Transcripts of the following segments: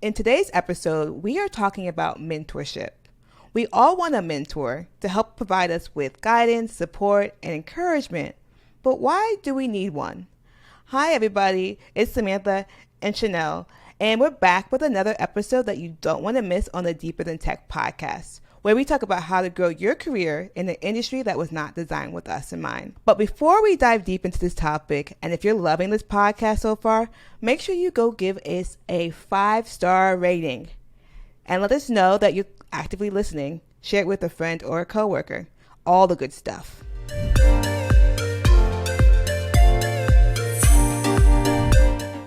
In today's episode, we are talking about mentorship. We all want a mentor to help provide us with guidance, support, and encouragement. But why do we need one? Hi, everybody. It's Samantha and Chanel, and we're back with another episode that you don't want to miss on the Deeper Than Tech podcast, where we talk about how to grow your career in an industry that was not designed with us in mind. But before we dive deep into this topic, and if you're loving this podcast so far, make sure you go give us a 5-star rating and let us know that you're actively listening. Share it with a friend or a coworker. All the good stuff.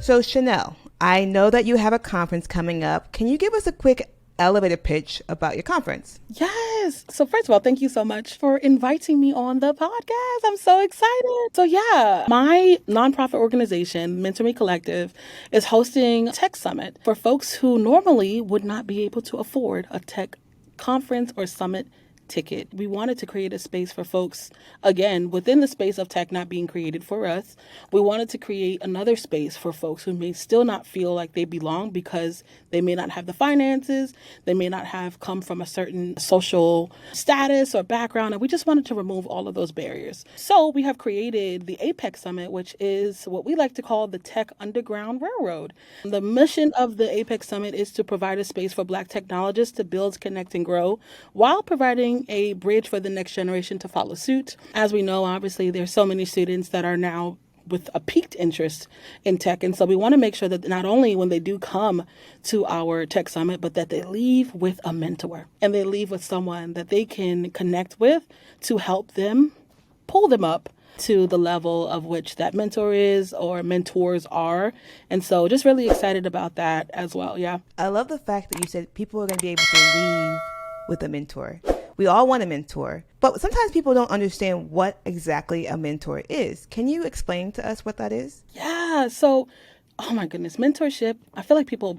So Chanel, I know that you have a conference coming up. Can you give us a quick elevator pitch about your conference? Yes. So first of all, thank you so much for inviting me on the podcast. I'm so excited. So yeah, my nonprofit organization, Mentor Me Collective, is hosting a tech summit for folks who normally would not be able to afford a tech conference or summit ticket. We wanted to create a space for folks, again, within the space of tech not being created for us. We wanted to create another space for folks who may still not feel like they belong because they may not have the finances, they may not have come from a certain social status or background, and we just wanted to remove all of those barriers. So we have created the APEX Summit, which is what we like to call the Tech Underground Railroad. The mission of the APEX Summit is to provide a space for Black technologists to build, connect, and grow while providing a bridge for the next generation to follow suit. As we know, obviously, there's so many students that are now with a piqued interest in tech. And so we want to make sure that not only when they do come to our tech summit, but that they leave with a mentor and they leave with someone that they can connect with to help them pull them up to the level of which that mentor is or mentors are. And so just really excited about that as well. Yeah. I love the fact that you said people are going to be able to leave with a mentor. We all want a mentor, but sometimes people don't understand what exactly a mentor is. Can you explain to us what that is? Yeah. So, oh my goodness, mentorship, I feel like people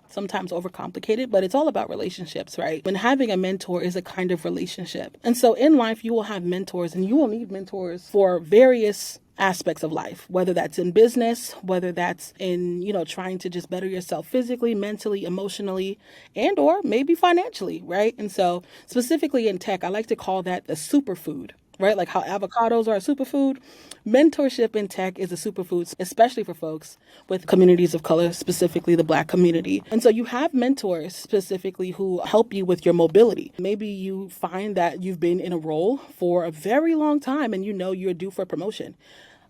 sometimes overcomplicate it, but it's all about relationships, right? When having a mentor is a kind of relationship. And so in life, you will have mentors and you will need mentors for various aspects of life, whether that's in business, whether that's in, trying to just better yourself physically, mentally, emotionally, and or maybe financially, right? And so specifically in tech, I like to call that the superfood, right? Like how avocados are a superfood. Mentorship in tech is a superfood, especially for folks with communities of color, specifically the Black community. And so you have mentors specifically who help you with your mobility. Maybe you find that you've been in a role for a very long time and you're due for promotion.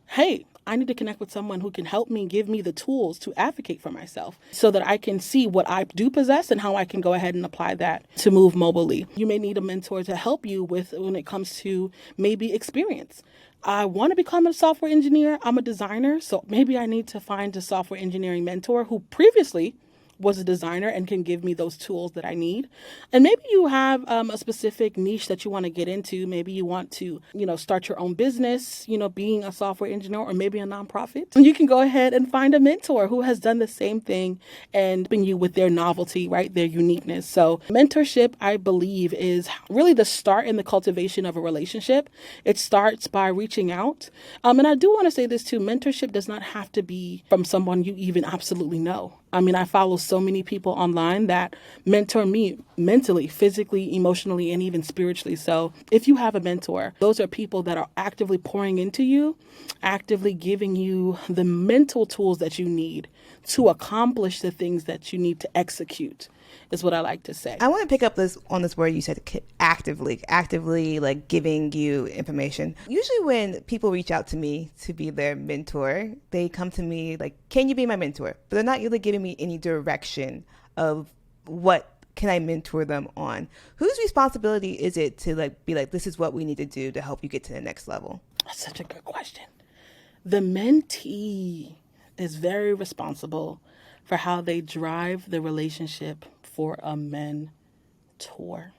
Hey, I need to connect with someone who can help me, give me the tools to advocate for myself so that I can see what I do possess and how I can go ahead and apply that to move mobilely. You may need a mentor to help you with when it comes to maybe experience. I want to become a software engineer. I'm a designer, so maybe I need to find a software engineering mentor who previously was a designer and can give me those tools that I need. And maybe you have a specific niche that you want to get into. Maybe you want to, start your own business, being a software engineer or maybe a nonprofit. You can go ahead and find a mentor who has done the same thing and bring you with their novelty, right? Their uniqueness. So mentorship, I believe, is really the start in the cultivation of a relationship. It starts by reaching out. And I do want to say this too. Mentorship does not have to be from someone you even absolutely know. I mean, I follow so many people online that mentor me mentally, physically, emotionally, and even spiritually. So if you have a mentor, those are people that are actively pouring into you, actively giving you the mental tools that you need to accomplish the things that you need to execute, is what I like to say. I want to pick up on this word you said, actively like giving you information. Usually when people reach out to me to be their mentor, they come to me like, can you be my mentor? But they're not really giving me any direction of what can I mentor them on. Whose responsibility is it to be like, this is what we need to do to help you get to the next level? That's such a good question. The mentee is very responsible for how they drive the relationship for a mentor.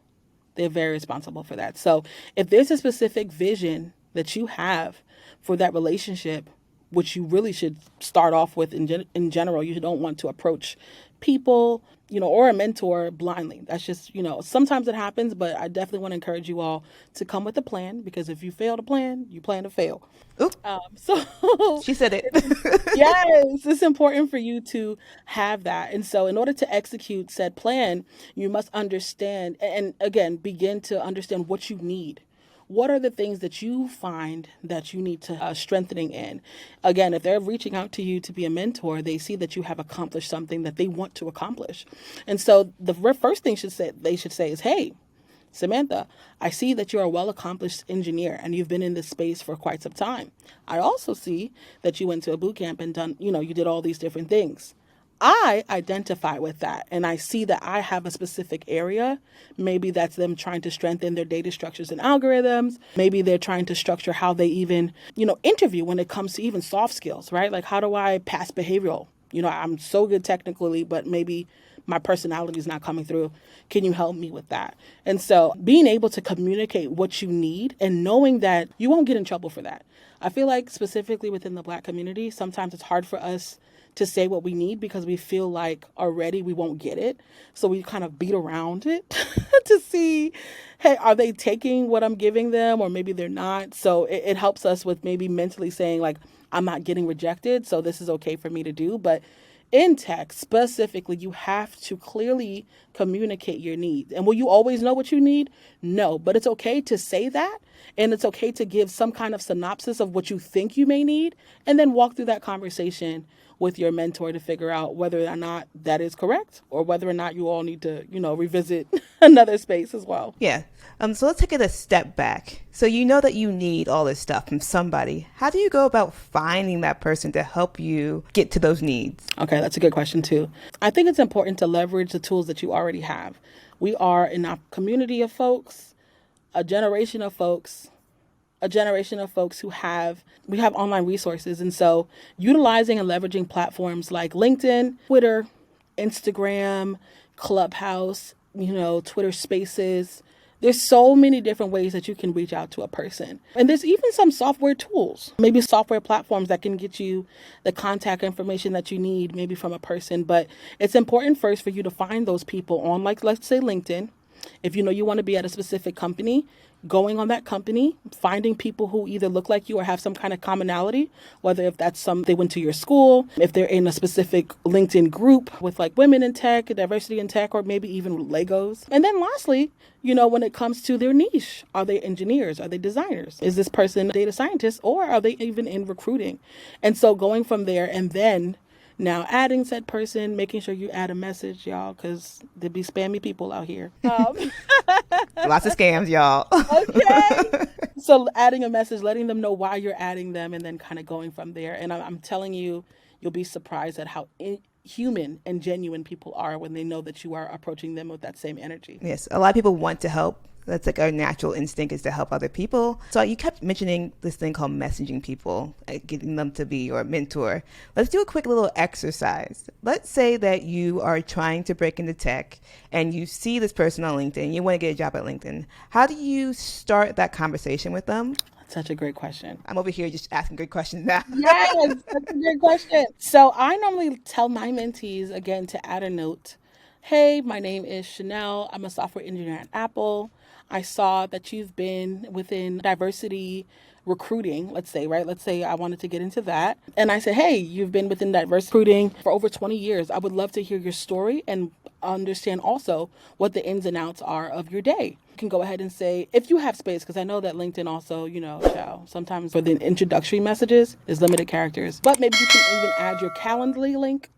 They're very responsible for that. So if there's a specific vision that you have for that relationship, which you really should start off with in general, you don't want to approach people, or a mentor blindly. That's just, sometimes it happens, but I definitely want to encourage you all to come with a plan, because if you fail to plan, you plan to fail. Oop, So she said it. yes, it's important for you to have that. And so, in order to execute said plan, you must understand and again, begin to understand what you need. What are the things that you find that you need to strengthening in? Again, if they're reaching out to you to be a mentor, they see that you have accomplished something that they want to accomplish. And so, the first thing they should say is, "Hey, Samantha, I see that you're a well-accomplished engineer and you've been in this space for quite some time. I also see that you went to a boot camp and done, you did all these different things. I identify with that and I see that I have a specific area. Maybe that's them trying to strengthen their data structures and algorithms. Maybe they're trying to structure how they even, interview when it comes to even soft skills, right? Like, how do I pass behavioral? I'm so good technically, but maybe my personality is not coming through. Can you help me with that?" And so being able to communicate what you need and knowing that you won't get in trouble for that. I feel like specifically within the Black community, sometimes it's hard for us to say what we need because we feel like already we won't get it. So we kind of beat around it to see, hey, are they taking what I'm giving them, or maybe they're not? So it helps us with maybe mentally saying, like, I'm not getting rejected, so this is okay for me to do. But in tech specifically, you have to clearly communicate your needs. And will you always know what you need? No, but it's okay to say that. And it's okay to give some kind of synopsis of what you think you may need, and then walk through that conversation with your mentor to figure out whether or not that is correct, or whether or not you all need to, revisit another space as well. Yeah. So let's take it a step back. So you know that you need all this stuff from somebody. How do you go about finding that person to help you get to those needs? Okay, that's a good question too. I think it's important to leverage the tools that you already have. We are in a community of folks, a generation of folks who we have online resources. And so utilizing and leveraging platforms like LinkedIn, Twitter, Instagram, Clubhouse, Twitter Spaces. There's so many different ways that you can reach out to a person. And there's even some software tools, maybe software platforms that can get you the contact information that you need, maybe from a person. But it's important first for you to find those people on, like, let's say LinkedIn. If you want to be at a specific company, going on that company, finding people who either look like you or have some kind of commonality, whether if that's they went to your school, if they're in a specific LinkedIn group with like women in tech, diversity in tech, or maybe even Legos. And then lastly, when it comes to their niche, are they engineers? Are they designers? Is this person a data scientist, or are they even in recruiting? And so going from there, and then now adding said person, making sure you add a message, y'all, because there be spammy people out here. Lots of scams, y'all. Okay. So adding a message, letting them know why you're adding them, and then kind of going from there. And I'm telling you, you'll be surprised at how human and genuine people are when they know that you are approaching them with that same energy. Yes, a lot of people want to help. That's like our natural instinct, is to help other people. So you kept mentioning this thing called messaging people, getting them to be your mentor. Let's do a quick little exercise. Let's say that you are trying to break into tech and you see this person on LinkedIn. You want to get a job at LinkedIn. How do you start that conversation with them? Such a great question. I'm over here just asking great questions now. Yes, that's a great question. So I normally tell my mentees, again, to add a note. Hey, my name is Chanel. I'm a software engineer at Apple. I saw that you've been within diversity recruiting, let's say, right? Let's say I wanted to get into that. And I said, hey, you've been within diversity recruiting for over 20 years. I would love to hear your story and understand also what the ins and outs are of your day. You can go ahead and say, if you have space, because I know that LinkedIn also, sometimes for the introductory messages is limited characters, but maybe you can even add your Calendly link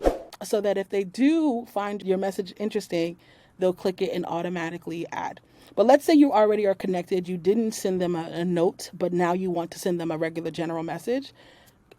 so that if they do find your message interesting, they'll click it and automatically add. But let's say you already are connected, you didn't send them a note, but now you want to send them a regular general message.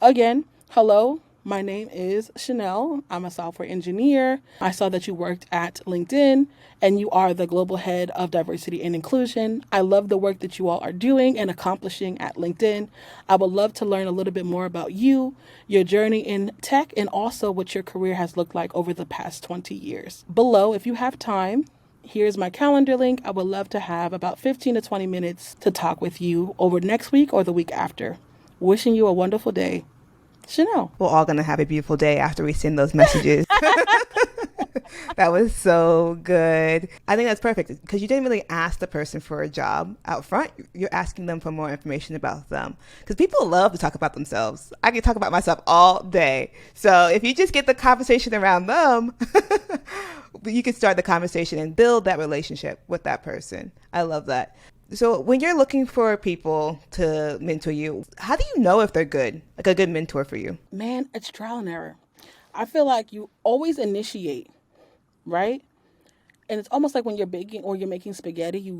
Again, hello, my name is Chanel. I'm a software engineer. I saw that you worked at LinkedIn and you are the global head of diversity and inclusion. I love the work that you all are doing and accomplishing at LinkedIn. I would love to learn a little bit more about you, your journey in tech, and also what your career has looked like over the past 20 years. Below, if you have time, here's my calendar link. I would love to have about 15 to 20 minutes to talk with you over next week or the week after. Wishing you a wonderful day. Chanel. We're all going to have a beautiful day after we send those messages. That was so good. I think that's perfect because you didn't really ask the person for a job out front. You're asking them for more information about them because people love to talk about themselves. I can talk about myself all day. So if you just get the conversation around them, you can start the conversation and build that relationship with that person. I love that. So when you're looking for people to mentor you, how do you know if they're good, like a good mentor for you? Man, it's trial and error. I feel like you always initiate, right? And it's almost like when you're baking or you're making spaghetti,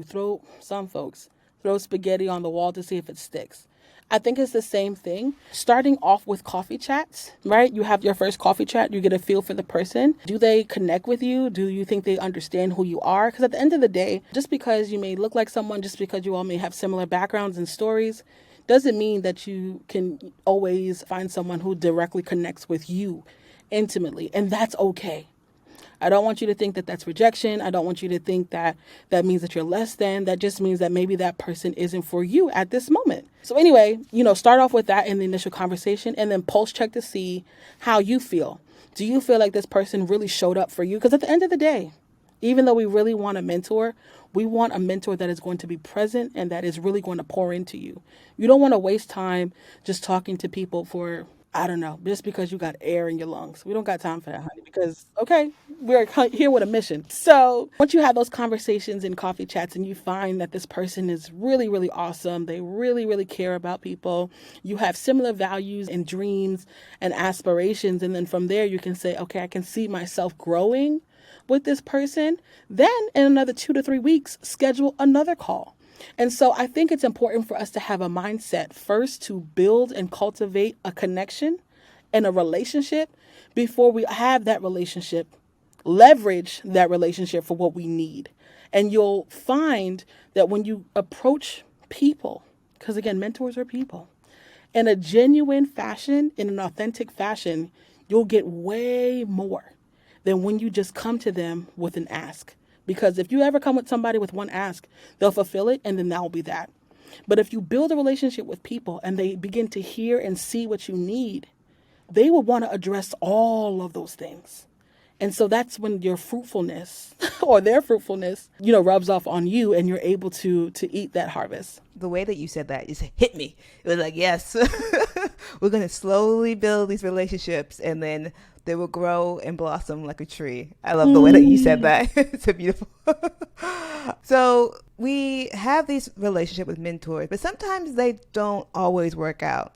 some folks throw spaghetti on the wall to see if it sticks. I think it's the same thing. Starting off with coffee chats, right? You have your first coffee chat, you get a feel for the person. Do they connect with you? Do you think they understand who you are? Because at the end of the day, just because you may look like someone, just because you all may have similar backgrounds and stories, doesn't mean that you can always find someone who directly connects with you intimately. And that's okay. I don't want you to think that that's rejection. I don't want you to think that that means that you're less than. That just means that maybe that person isn't for you at this moment. So anyway, start off with that in the initial conversation and then pulse check to see how you feel. Do you feel like this person really showed up for you? Because at the end of the day, even though we really want a mentor, we want a mentor that is going to be present and that is really going to pour into you. You don't want to waste time just talking to people for, I don't know, just because you got air in your lungs. We don't got time for that, honey, because, okay, we're here with a mission. So once you have those conversations in coffee chats and you find that this person is really, really awesome, they really, really care about people, you have similar values and dreams and aspirations, and then from there you can say, okay, I can see myself growing with this person. Then in another 2 to 3 weeks, schedule another call. And so I think it's important for us to have a mindset first to build and cultivate a connection and a relationship before we have that relationship, leverage that relationship for what we need. And you'll find that when you approach people, because again, mentors are people, in a genuine fashion, in an authentic fashion, you'll get way more than when you just come to them with an ask. Because if you ever come with somebody with one ask, they'll fulfill it and then that will be that. But if you build a relationship with people and they begin to hear and see what you need, they will want to address all of those things. And so that's when your fruitfulness or their fruitfulness, rubs off on you and you're able to eat that harvest. The way that you said that just hit me. It was like, yes, we're going to slowly build these relationships and then they will grow and blossom like a tree. I love the way that you said that. It's so beautiful. So we have these relationships with mentors, but sometimes they don't always work out.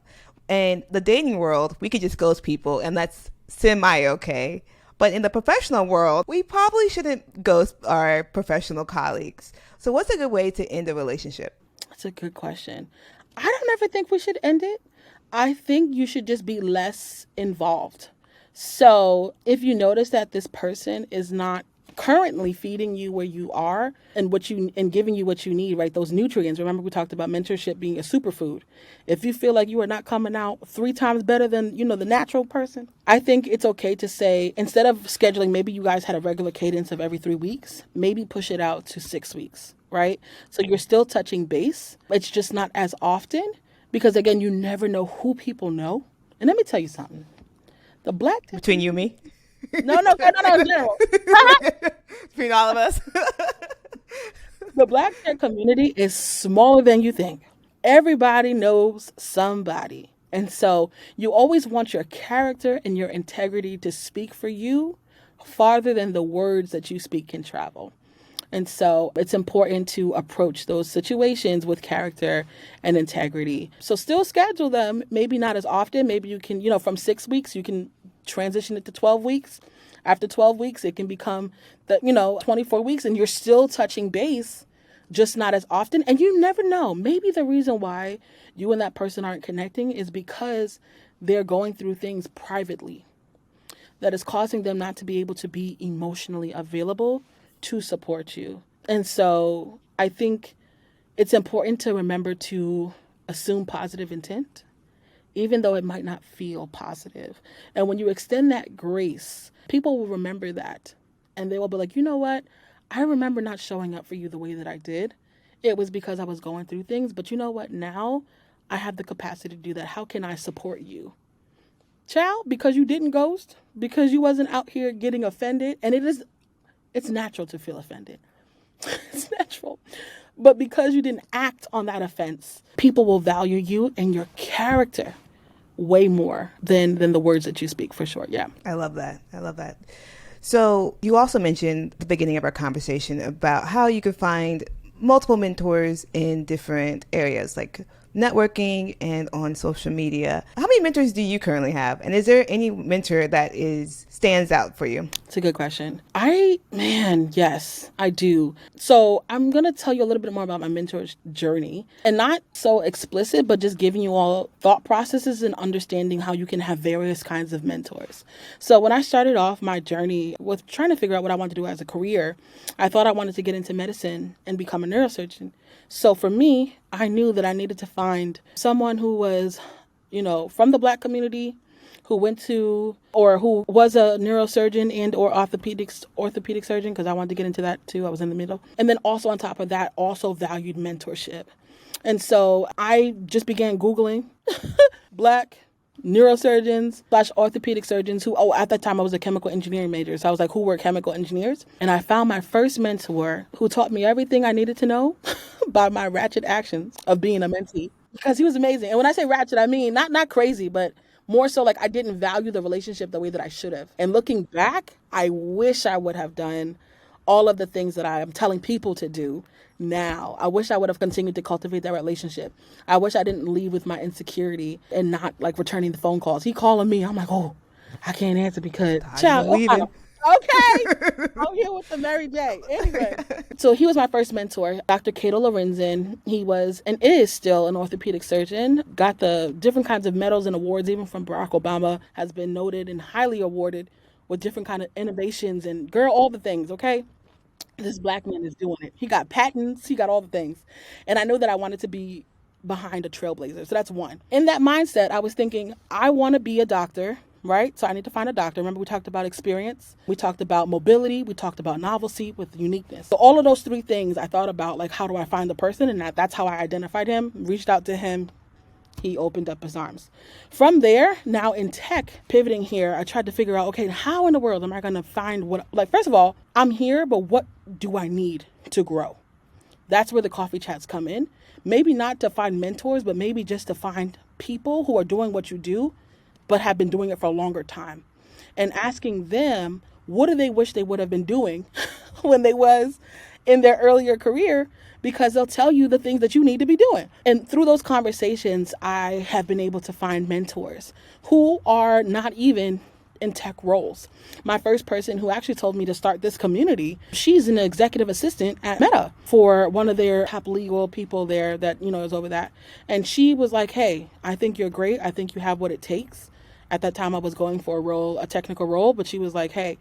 And the dating world, we could just ghost people and that's semi-okay. But in the professional world, we probably shouldn't ghost our professional colleagues. So what's a good way to end a relationship? That's a good question. I don't ever think we should end it. I think you should just be less involved. So if you notice that this person is not currently feeding you where you are and giving you what you need, right? Those nutrients. Remember we talked about mentorship being a superfood. If you feel like you are not coming out 3 times better than, the natural person, I think it's okay to say, instead of scheduling, maybe you guys had a regular cadence of every 3 weeks, maybe push it out to 6 weeks, right? So you're still touching base. It's just not as often because again, you never know who people know. And let me tell you something. The black between you and me? No, in general. Between all of us. The black tech community is smaller than you think. Everybody knows somebody. And so you always want your character and your integrity to speak for you farther than the words that you speak can travel. And so it's important to approach those situations with character and integrity. So still schedule them, maybe not as often. Maybe you can, from 6 weeks, you can transition it to 12 weeks. After 12 weeks, it can become 24 weeks and you're still touching base, just not as often. And you never know. Maybe the reason why you and that person aren't connecting is because they're going through things privately that is causing them not to be able to be emotionally available to support you. And so I think it's important to remember to assume positive intent, even though it might not feel positive. And when you extend that grace, people will remember that. And they will be like, you know what? I remember not showing up for you the way that I did. It was because I was going through things. But you know what? Now I have the capacity to do that. How can I support you? child, because you didn't ghost, because you wasn't out here getting offended. And it's natural to feel offended. It's natural. But because you didn't act on that offense, people will value you and your character way more than the words that you speak, for sure. Yeah. I love that. I love that. So you also mentioned at the beginning of our conversation about how you can find multiple mentors in different areas like networking and on social media. How many mentors do you currently have? And is there any mentor that stands out for you? It's a good question. Yes, I do. So I'm going to tell you a little bit more about my mentor's journey, and not so explicit, but just giving you all thought processes and understanding how you can have various kinds of mentors. So when I started off my journey with trying to figure out what I wanted to do as a career, I thought I wanted to get into medicine and become a neurosurgeon. So for me, I knew that I needed to find someone who was, from the Black community, who went to or who was a neurosurgeon and or orthopedic surgeon, because I wanted to get into that too. I was in the middle. And then also on top of that, also valued mentorship. And so I just began Googling Black neurosurgeons / orthopedic surgeons who, at that time I was a chemical engineering major. So I was like, who were chemical engineers? And I found my first mentor who taught me everything I needed to know by my ratchet actions of being a mentee, because he was amazing. And when I say ratchet, I mean not crazy, but more so like I didn't value the relationship the way that I should have. And looking back, I wish I would have done all of the things that I am telling people to do now. I wish I would have continued to cultivate that relationship. I wish I didn't leave with my insecurity and not like returning the phone calls. He calling me. I'm like, oh, I can't answer because child, leaving. Okay. I'm here with the Mary J. Anyway. So he was my first mentor, Dr. Cato Lorenzen. He was and is still an orthopedic surgeon. Got the different kinds of medals and awards, even from Barack Obama, has been noted and highly awarded with different kind of innovations and girl, all the things, okay? This Black man is doing it. He got patents. He got all the things. And I knew that I wanted to be behind a trailblazer. So that's one. In that mindset, I was thinking, I want to be a doctor, right? So I need to find a doctor. Remember, we talked about experience. We talked about mobility. We talked about novelty with uniqueness. So all of those three things, I thought about, like, how do I find the person? And that's how I identified him, reached out to him. He opened up his arms. From there, now in tech, pivoting here, I tried to figure out, okay, how in the world am I going to find first of all, I'm here, but what do I need to grow? That's where the coffee chats come in. Maybe not to find mentors, but maybe just to find people who are doing what you do, but have been doing it for a longer time. And asking them, what do they wish they would have been doing when they was in their earlier career? Because they'll tell you the things that you need to be doing. And through those conversations, I have been able to find mentors who are not even in tech roles. My first person who actually told me to start this community, she's an executive assistant at Meta for one of their top legal people there that, is over that. And she was like, hey, I think you're great. I think you have what it takes. At that time, I was going for a technical role, but she was like, hey,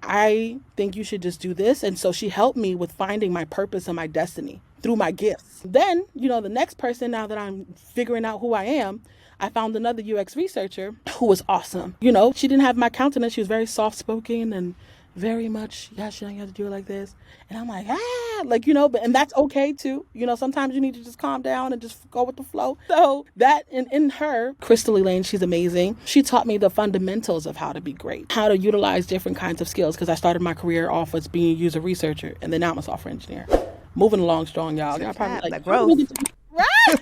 I think you should just do this. And so she helped me with finding my purpose and my destiny through my gifts. Then, the next person, now that I'm figuring out who I am, I found another UX researcher who was awesome. She didn't have my countenance. She was very soft-spoken and very much, you have to do it like this. And I'm like, and that's okay too. Sometimes you need to just calm down and just go with the flow. So that in her, Crystal Elaine, she's amazing. She taught me the fundamentals of how to be great, how to utilize different kinds of skills, because I started my career off as being a user researcher, and then now I'm a software engineer. Moving along strong, y'all. Y'all probably like growth. Right?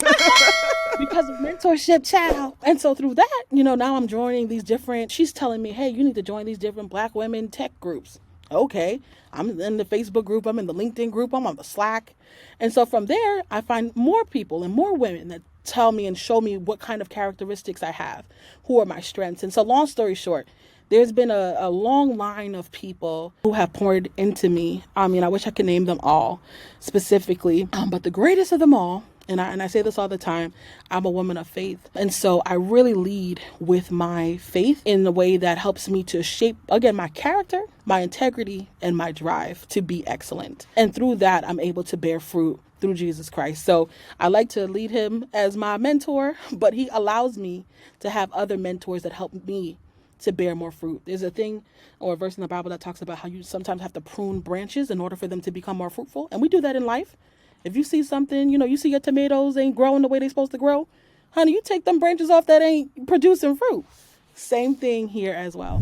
Because of mentorship, child. And so through that, now I'm joining these different, she's telling me, hey, you need to join these different Black women tech groups. Okay. I'm in the Facebook group. I'm in the LinkedIn group. I'm on the Slack. And so from there, I find more people and more women that tell me and show me what kind of characteristics I have, who are my strengths. And so long story short, there's been a long line of people who have poured into me. I mean, I wish I could name them all specifically, but the greatest of them all, and I say this all the time, I'm a woman of faith. And so I really lead with my faith in a way that helps me to shape, again, my character, my integrity, and my drive to be excellent. And through that, I'm able to bear fruit through Jesus Christ. So I like to lead him as my mentor, but he allows me to have other mentors that help me to bear more fruit. There's a thing or a verse in the Bible that talks about how you sometimes have to prune branches in order for them to become more fruitful. And we do that in life. If you see something, you see your tomatoes ain't growing the way they're supposed to grow, honey, you take them branches off that ain't producing fruit. Same thing here as well.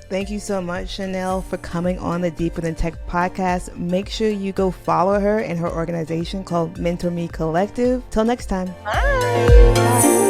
Thank you so much, Chanel, for coming on the Deeper Than Tech podcast. Make sure you go follow her and her organization called Mentor Me Collective. Till next time. Bye.